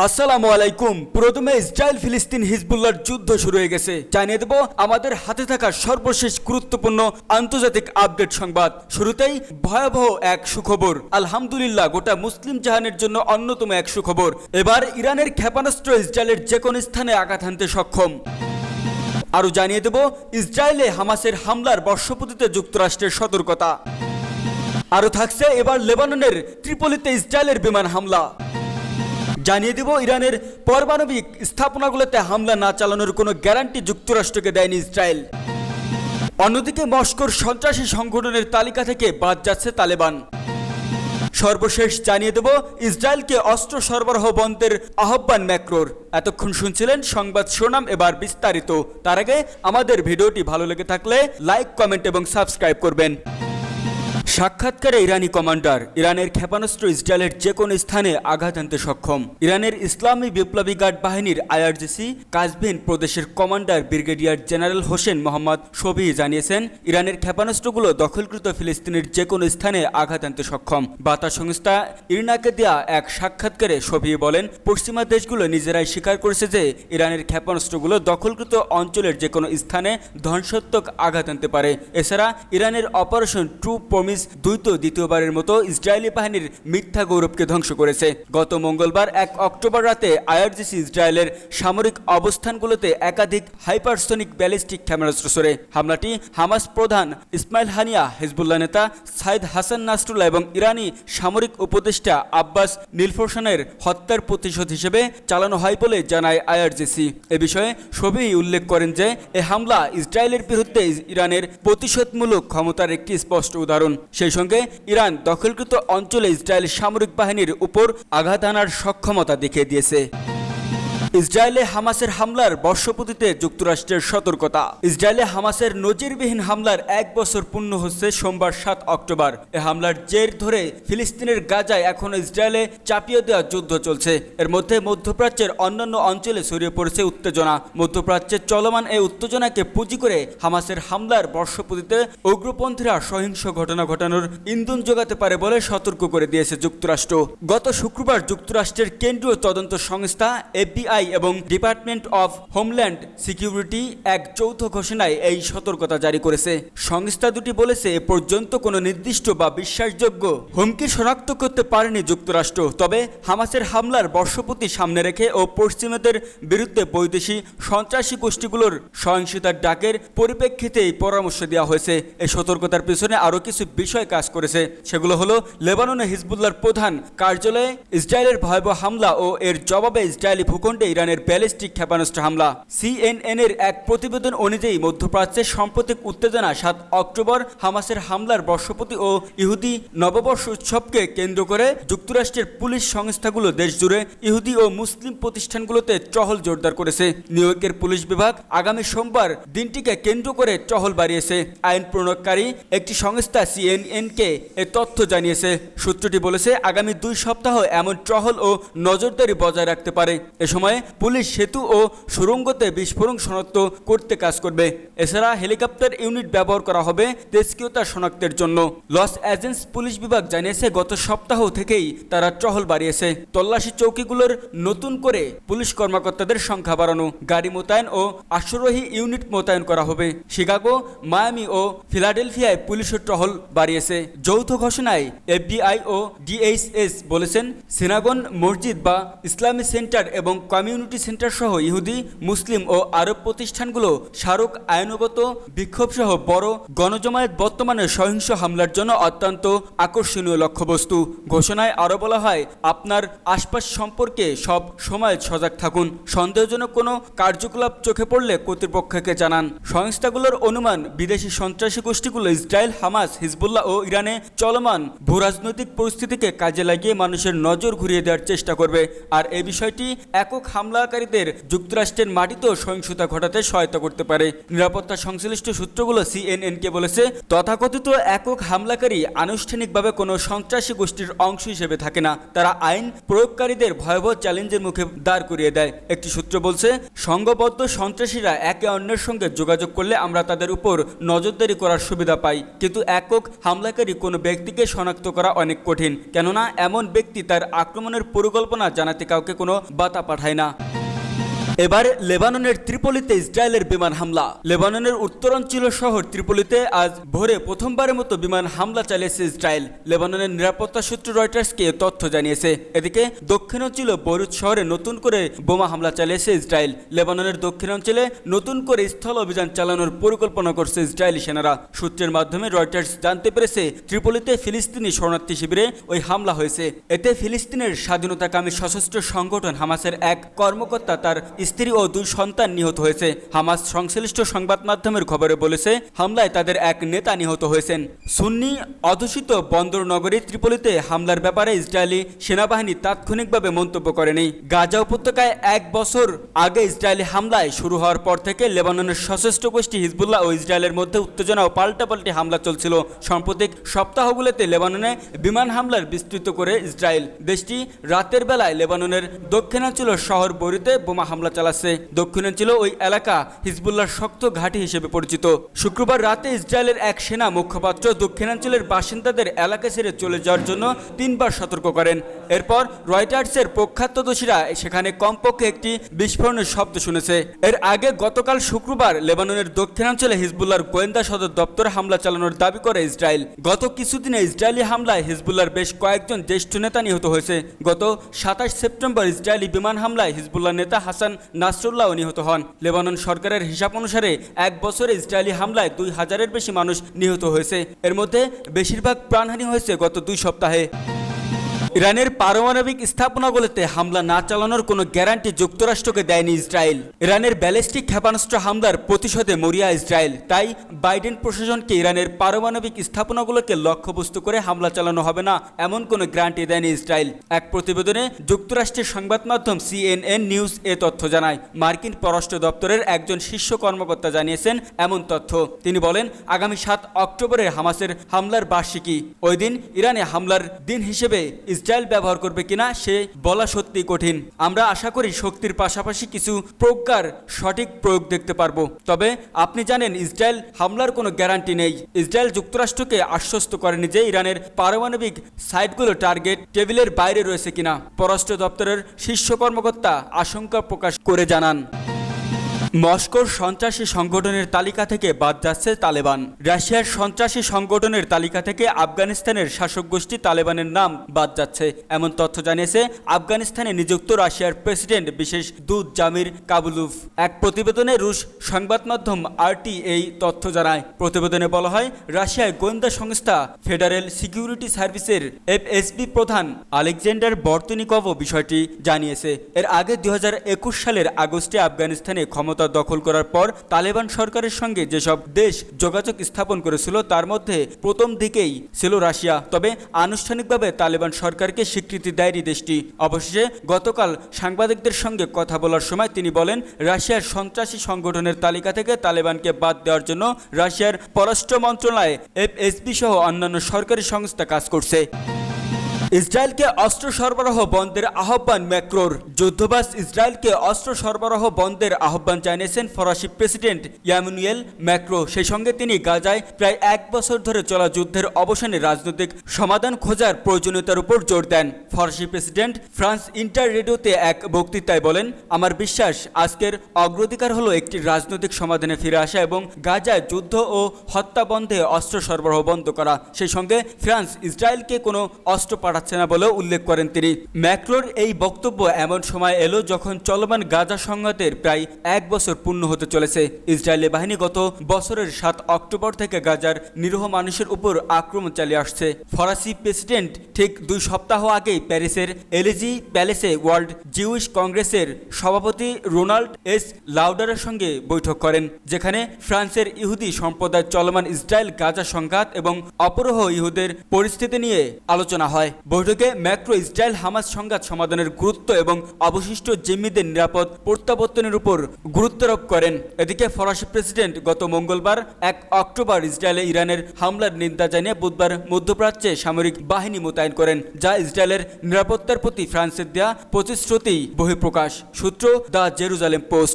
আসসালামু আলাইকুম। প্রথমে ইসরায়েল ফিলিস্তিন হিজবুল্লাহর যুদ্ধ শুরু হয়ে গেছে। জানিয়ে দেব আমাদের হাতে থাকা সর্বশেষ গুরুত্বপূর্ণ আন্তর্জাতিক আপডেট সংবাদ। শুরুতেই ভয়াবহ এক সুখবর। আলহামদুলিল্লাহ, গোটা মুসলিম জাহানের জন্য অন্যতম এক সুখবর। এবার ইরানের ক্ষেপণাস্ত্র ইসরায়েলের যে কোনো স্থানে আঘাত হানতে সক্ষম। আরও জানিয়ে দেব ইসরায়েলে হামাসের হামলার বর্ষপূর্তিতে যুক্তরাষ্ট্রের সতর্কতা। আরও থাকছে এবার লেবাননের ত্রিপলিতে ইসরায়েলের বিমান হামলা। জানিয়ে দেব ইরানের পারমাণবিক স্থাপনাগুলোতে হামলা না চালানোর কোনো গ্যারান্টি যুক্তরাষ্ট্রকে দেয়নি ইসরায়েল। অন্যদিকে মস্কোর সন্ত্রাসী সংগঠনের তালিকা থেকে বাদ যাচ্ছে তালেবান। সর্বশেষ জানিয়ে দেব ইসরায়েলকে অস্ত্র সরবরাহ বন্ধের আহ্বান ম্যাক্রোর। এতক্ষণ শুনছিলেন সংবাদ শিরোনাম, এবার বিস্তারিত। তার আগে আমাদের ভিডিওটি ভালো লেগে থাকলে লাইক, কমেন্ট এবং সাবস্ক্রাইব করবেন। সাক্ষাৎকারে ইরানি কমান্ডার, ইরানের ক্ষেপণাস্ত্র ইসরায়েলের যে কোনো স্থানে আঘাত আনতে সক্ষম। ইরানের ইসলামী বিপ্লবী গার্ড বাহিনীর আইআরজিসি কাজভিন প্রদেশের commander brigadier general Hossain Mohammad Shafi জানিয়েছেন, ইরানের ক্ষেপণাস্ত্রগুলো দখলকৃত ফিলিস্তিনের যে কোনো স্থানে আঘাত আনতে সক্ষম। বার্তা সংস্থা ইরনাকে দেয়া এক সাক্ষাৎকারে শফি বলেন, পশ্চিমা দেশগুলো নিজেরাই স্বীকার করেছে যে ইরানের ক্ষেপণাস্ত্রগুলো দখলকৃত অঞ্চলের যে কোনো স্থানে ধ্বংসাত্মক আঘাত আনতে পারে। এছাড়া ইরানের অপারেশন ট্রু প্রমিস দ্বিতীয়বারের মতো ইসরায়েলি বাহিনীর মিথ্যা গৌরবকে ধ্বংস করেছে। গত মঙ্গলবার 1 অক্টোবর রাতে আইআরজিসি ইসরায়েলের সামরিক অবস্থানগুলোতে একাধিক হাইপারসনিক ব্যালিস্টিক ক্ষেপণাস্ত্র ছোড়ে। হামলাটি হামাস প্রধান ইসমাইল হানিয়া, হিজবুল্লাহ নেতা সাইদ হাসান নাসরুল্লাহ এবং ইরানি সামরিক উপদেষ্টা আব্বাস নীলফোরসানের হত্যার প্রতিশোধ হিসেবে চালানো হয় বলে জানায় আইআরজিসি। এ বিষয়ে শফি উল্লেখ করেন যে এ হামলা ইসরায়েলের বিরুদ্ধে ইরানের প্রতিশোধমূলক ক্ষমতার একটি স্পষ্ট উদাহরণ। সেই সঙ্গে ইরান দখলকৃত অঞ্চলে ইসরায়েল সামরিক বাহিনীর উপর আঘাত আনার সক্ষমতা দেখিয়ে দিয়েছে। ইসরায়েলে হামাসের হামলার বর্ষপূর্তিতে যুক্তরাষ্ট্রের সতর্কতা। ইসরায়েলে হামাসের নজিরবিহীন হামলার 1 বছর পূর্ণ হচ্ছে সোমবার 7 অক্টোবর। এ হামলার জের ধরে ফিলিস্তিনের গাজায় এখনও ইসরায়েলে চাপিয়ে দেওয়া যুদ্ধ চলছে। এর মধ্যে মধ্যপ্রাচ্যের অন্যান্য অঞ্চলে ছড়িয়ে পড়েছে উত্তেজনা। মধ্যপ্রাচ্যের চলমান এই উত্তেজনাকে পুঁজি করে হামাসের হামলার বর্ষপূর্তিতে উগ্রপন্থীরা সহিংস ঘটনা ঘটানোর ইন্ধন যোগাতে পারে বলে সতর্ক করে দিয়েছে যুক্তরাষ্ট্র। গত শুক্রবার যুক্তরাষ্ট্রের কেন্দ্রীয় তদন্ত সংস্থা FBI এবং ডিপার্টমেন্ট অফ হোমল্যান্ড সিকিউরিটি এক যৌথ ঘোষণায় এই সতর্কতা জারি করেছে। সংস্থা দুটি বলেছে, এ পর্যন্ত কোনো নির্দিষ্ট বা বিশ্বাসযোগ্য হুমকি শনাক্ত করতে পারেনি যুক্তরাষ্ট্র। তবে হামাসের হামলার বর্ষপূর্তি সামনে রেখে ও পশ্চিমাদের বিরুদ্ধে বৈদেশিক সন্ত্রাসী গোষ্ঠীগুলোর সহিংসতার ডাকের পরিপ্রেক্ষিতে এই পরামর্শ দেওয়া হয়েছে। এই সতর্কতার পিছনে আরও কিছু বিষয় কাজ করেছে। সেগুলো হলো লেবাননে হিজবুল্লাহর প্রধান কার্যালয়ে ইসরায়েলের ভয়াবহ হামলা ও এর জবাবে ইসরায়েলি ভূখণ্ডে ইরানের ব্যালিস্টিক ক্ষেপণাস্ত্র হামলা। CNN এর এক প্রতিবেদন অনুযায়ী মধ্যপ্রাচ্যের সাম্প্রতিক উত্তেজনা 7 অক্টোবর হামাসের হামলার বর্ষপূর্তি ও ইহুদি নববর্ষ উৎসবকে কেন্দ্র করে যুক্তরাষ্ট্রের পুলিশ সংস্থাগুলো দেশজুড়ে ইহুদি ও মুসলিম প্রতিষ্ঠানগুলোতে টহল জোরদার করেছে। নিউ ইয়র্কের পুলিশ বিভাগ আগামী সোমবার দিনটিকে কেন্দ্র করে টহল বাড়িয়েছে। আইন প্রণয়নকারী একটি সংস্থা CNN-কে এ তথ্য জানিয়েছে। সূত্রটি বলেছে, আগামী 2 সপ্তাহ এমন টহল ও নজরদারি বজায় রাখতে পারে। এ সময় পুলিশ সেতু ও সুড়ঙ্গতে বিস্ফোরণ শনাক্ত করতে কাজ করবে। এছাড়া হেলিকপ্টার ইউনিট ব্যবহার করা হবে তেজস্ক্রিয়তা শনাক্তের জন্য। লস অ্যাঞ্জেলস পুলিশ বিভাগ জানিয়েছে, গত সপ্তাহ থেকেই তারা টহল বাড়িয়েছে। তল্লাশি চৌকিগুলোর নতুন করে পুলিশ কর্মকর্তাদের সংখ্যা বাড়ানো, গাড়ি মোতায়েন ও আশ্বারোহী ইউনিট মোতায়েন করা হবে। শিকাগো, মায়ামি ও ফিলাডেলফিয়ায় পুলিশের টহল বাড়িয়েছে। যৌথ ঘোষণায় FBI ও DHS বলেছেন, সিনাগন, মসজিদ বা ইসলামী সেন্টার এবং কমিউনিটি সেন্টার সহ ইহুদি, মুসলিম ও আরব প্রতিষ্ঠানগুলো স্মারক, আইনগত বিক্ষোভ সহ বড় গণজমায়েত বর্তমানে সহিংস হামলার জন্য অত্যন্ত আকর্ষণীয় লক্ষ্যবস্তু। ঘোষণায় আরও বলা হয়, আপনার আশপাশ সম্পর্কে সব সময় সজাগ থাকুন। সন্দেহজনক কোনো কার্যকলাপ চোখে পড়লে কর্তৃপক্ষকে জানান। সংস্থাগুলোর অনুমান, বিদেশি সন্ত্রাসী গোষ্ঠীগুলো ইসরায়েল, হামাস, হিজবুল্লাহ ও ইরানে চলমান ভূরাজনৈতিক পরিস্থিতিকে কাজে লাগিয়ে মানুষের নজর ঘুরিয়ে দেওয়ার চেষ্টা করবে। আর এই বিষয়টি একক হামলাকারীদের যুক্তরাষ্ট্রের মাটিতেও সহিংসতা ঘটাতে সহায়তা করতে পারে। নিরাপত্তা সংশ্লিষ্ট সূত্রগুলো সিএনএনকে বলেছে, তথাকথিত একক হামলাকারী আনুষ্ঠানিকভাবে কোনো সন্ত্রাসী গোষ্ঠীর অংশ হিসেবে থাকে না, তারা আইন প্রয়োগকারীদের ভয়াবহ চ্যালেঞ্জের মুখে দাঁড় করিয়ে দেয়। একটি সূত্র বলছে, সংঘবদ্ধ সন্ত্রাসীরা একে অন্যের সঙ্গে যোগাযোগ করলে আমরা তাদের উপর নজরদারি করার সুবিধা পাই, কিন্তু একক হামলাকারী কোনো ব্যক্তিকে শনাক্ত করা অনেক কঠিন, কেননা এমন ব্যক্তি তার আক্রমণের পরিকল্পনা জানাতে কাউকে কোনো বার্তা পাঠায় না। এবার লেবাননের ত্রিপলিতে ইসরায়েলের বিমান হামলা। লেবাননের উত্তরাঞ্চল শহর ত্রিপলিতে আজ ভোরে প্রথমবারের মতো বিমান হামলা চালিয়েছে ইসরায়েল। লেবাননের নিরাপত্তা সূত্র রয়টার্সকে তথ্য জানিয়েছে। এদিকে দক্ষিণাঞ্চল বৈরুত শহরে নতুন করে বোমা হামলা চালিয়েছে ইসরায়েল। লেবাননের দক্ষিণাঞ্চলে নতুন করে স্থল অভিযান চালানোর পরিকল্পনা করছে ইসরায়েলি সেনারা। সূত্রের মাধ্যমে রয়টার্স জানতে পেরেছে, ত্রিপলিতে ফিলিস্তিনি শরণার্থী শিবিরে ওই হামলা হয়েছে। এতে ফিলিস্তিনের স্বাধীনতাকামী সশস্ত্র সংগঠন হামাসের এক কর্মকর্তা, তার স্ত্রী ও 2 সন্তান নিহত হয়েছে। হামাস সংশ্লিষ্ট সংবাদ মাধ্যমের খবরে বলেছে, হামলায় তাদের এক নেতা নিহত হয়েছেন। সুন্নি অধ্যুষিত বন্দর নগরী ত্রিপলিতে হামলার ব্যাপারে ইসরায়েলি সেনাবাহিনী তাৎক্ষণিকভাবে মন্তব্য করেনি। গাজা উপত্যকায় 1 বছর আগে ইসরায়েলি হামলায় শুরু হওয়ার পর থেকে লেবাননের সশস্ত্র গোষ্ঠী হিজবুল্লাহ ও ইসরায়েলের মধ্যে উত্তেজনা ও পাল্টাপাল্টি হামলা চলছিল। সাম্প্রতিক সপ্তাহগুলোতে লেবাননে বিমান হামলার বিস্তৃত করে ইসরায়েল। দেশটি রাতের বেলায় লেবাননের দক্ষিণাঞ্চল শহর বৈরুতে বোমা হামলা চালাচ্ছে। দক্ষিণাঞ্চল ওই এলাকা হিজবুল্লাহর শক্ত ঘাঁটি হিসেবে পরিচিত। শুক্রবার রাতে ইসরায়েলের এক সেনা মুখপাত্র দক্ষিণাঞ্চলের বাসিন্দাদের এলাকা ছেড়ে চলে যাওয়ার জন্য 3 বার সতর্ক করেন। এরপর রয়টার্সের প্রখ্যাতদর্শীরা সেখানে কমপক্ষে একটি বিস্ফোরণের শব্দ শুনেছে। এর আগে গতকাল শুক্রবার লেবাননের দক্ষিণাঞ্চলে হিজবুল্লাহর গোয়েন্দা সদর দপ্তরে হামলা চালানোর দাবি করে ইসরায়েল। গত কিছুদিনে ইসরায়েলি হামলায় হিজবুল্লাহর বেশ কয়েকজন জ্যেষ্ঠ নেতা নিহত হয়েছে। গত 27 সেপ্টেম্বর ইসরায়েলি বিমান হামলায় হিজবুল্লাহ নেতা হাসান নাসরুল্লাহ নিহত হন। লেবানন সরকারের হিসাব অনুসারে 1 বছরে ইসরায়েলি হামলায় 2000-এর বেশি মানুষ নিহত হয়েছে। এর মধ্যে বেশিরভাগ প্রাণহানি হয়েছে গত 2 সপ্তাহে। ইরানের পারমাণবিক স্থাপনাগুলোতে হামলা না চালানোর কোনো গ্যারান্টি যুক্তরাষ্ট্রকে দেয়নি ইসরায়েল। ইরানের ব্যালিস্টিক ক্ষেপণাস্ত্র হামলার প্রতিশোধে মরিয়া ইসরায়েল। তাই বাইডেন প্রশাসনকে ইরানের পারমাণবিক স্থাপনাগুলোকে লক্ষ্যবস্তু করে হামলা চালানো হবে না এমন কোনো গ্যারান্টি দেয়নি ইসরায়েল। এক প্রতিবেদনে যুক্তরাষ্ট্রের সংবাদ মাধ্যম সিএনএন নিউজ এ তথ্য জানায়। মার্কিন পররাষ্ট্র দপ্তরের একজন শীর্ষ কর্মকর্তা জানিয়েছেন এমন তথ্য। তিনি বলেন, আগামী 7 অক্টোবরে হামাসের হামলার বার্ষিকী। ওই দিন ইরানে হামলার দিন হিসেবে ইসরায়েল ব্যবহার করবে কিনা সে বলা সত্যি কঠিন। আমরা আশা করি শক্তির পাশাপাশি কিছু প্রজ্ঞার সঠিক প্রয়োগ দেখতে পারবো। তবে আপনি জানেন, ইসরায়েল হামলার কোনো গ্যারান্টি নেই। ইসরায়েল যুক্তরাষ্ট্রকে আশ্বস্ত করেনি যে ইরানের পারমাণবিক সাইটগুলো টার্গেট টেবিলের বাইরে রয়েছে কিনা। পররাষ্ট্র দপ্তরের শীর্ষ কর্মকর্তা আশঙ্কা প্রকাশ করে জানান, মস্কোর সন্ত্রাসী সংগঠনের তালিকা থেকে বাদ যাচ্ছে তালেবান। রাশিয়ার সন্ত্রাসী সংগঠনের তালিকা থেকে আফগানিস্তানের শাসক গোষ্ঠী তালেবানের নাম বাদ যাচ্ছে এমন তথ্য জানিয়েছে আফগানিস্তানে নিযুক্ত রাশিয়ার প্রেসিডেন্ট বিশেষ দূত জামির কাবুলুভ। এক প্রতিবেদনে রুশ সংবাদ মাধ্যম আরটি এই তথ্য জানায়। প্রতিবেদনে বলা হয়, রাশিয়ার গোয়েন্দা সংস্থা ফেডারেল সিকিউরিটি সার্ভিসের এফএসবি প্রধান আলেকজান্ডার বর্তনিকভও বিষয়টি জানিয়েছে। এর আগে 2021 সালের আগস্টে আফগানিস্তানে ক্ষমতা দখল করার পর তালেবান সরকারের সঙ্গে যেসব দেশ যোগাযোগ স্থাপন করেছিল তার মধ্যে প্রথম দিকেই ছিল রাশিয়া। তবে আনুষ্ঠানিকভাবে তালেবান সরকারকে স্বীকৃতি দেয়নি দেশটি। অবশেষে গতকাল সাংবাদিকদের সঙ্গে কথা বলার সময় তিনি বলেন, রাশিয়ার সন্ত্রাসী সংগঠনের তালিকা থেকে তালেবানকে বাদ দেওয়ার জন্য রাশিয়ার পররাষ্ট্র মন্ত্রণালয় এফএসবি সহ অন্যান্য সরকারি সংস্থা কাজ করছে। ইসরায়েলকে অস্ত্র সরবরাহ বন্ধের আহ্বান ম্যাক্রোর। যুদ্ধবাজ ইসরায়েলকে অস্ত্র সরবরাহ বন্ধের আহ্বান জানিয়েছেন ফরাসি প্রেসিডেন্ট ইমানুয়েল ম্যাক্রো। সেই সঙ্গে তিনি গাজায় প্রায় 1 বছর ধরে চলা যুদ্ধের অবসানে রাজনৈতিক সমাধান খোঁজার প্রয়োজনীয়তার উপর জোর দেন। ফরাসি প্রেসিডেন্ট ফ্রান্স ইন্টার রেডিওতে এক বক্তৃতায় বলেন, আমার বিশ্বাস আজকের অগ্রাধিকার হলো একটি রাজনৈতিক সমাধানে ফিরে আসা এবং গাজায় যুদ্ধ ও হত্যা বন্ধে অস্ত্র সরবরাহ বন্ধ করা। সেই সঙ্গে ফ্রান্স ইসরায়েলকে কোনো অস্ত্র পাঠাচ্ছে না বলেও উল্লেখ করেন তিনি। ম্যাক্রোর এই বক্তব্য এমন সময় এলো যখন চলমান গাজা সংঘাতের প্রায় 1 বছর পূর্ণ হতে চলেছে। ইসরায়েলি বাহিনী গত বছরের 7 অক্টোবর থেকে গাজার নিরীহ মানুষের উপর আক্রমণ চালিয়ে আসছে। ফরাসি প্রেসিডেন্ট ঠিক 2 সপ্তাহ আগেই প্যারিসের এলিজি প্যালেসে ওয়ার্ল্ড জিউইশ কংগ্রেসের সভাপতি রোনাল্ড এস লাউডারের সঙ্গে বৈঠক করেন, যেখানে ফ্রান্সের ইহুদি সম্প্রদায় চলমান ইসরায়েল গাজা সংঘাত এবং অপহরণ ইহুদের পরিস্থিতি নিয়ে আলোচনা হয়। বৈঠকে ম্যাক্রো ইসরায়েল হামাস সংঘাত সমাধানের গুরুত্ব এবং অবশিষ্ট জিম্মিদের নিরাপদ প্রত্যাবর্তনের উপর গুরুত্বারোপ করেন। এদিকে ফরাসি প্রেসিডেন্ট গত মঙ্গলবার 1 অক্টোবর ইসরায়েলে ইরানের হামলার নিন্দা জানিয়ে বুধবার মধ্যপ্রাচ্যে সামরিক বাহিনী মোতায়েন করেন, যা ইসরায়েলের নিরাপত্তার প্রতি ফ্রান্সের দেয়া প্রতিশ্রুতি বহিঃপ্রকাশ। সূত্র দ্য জেরুজালেম পোস্ট।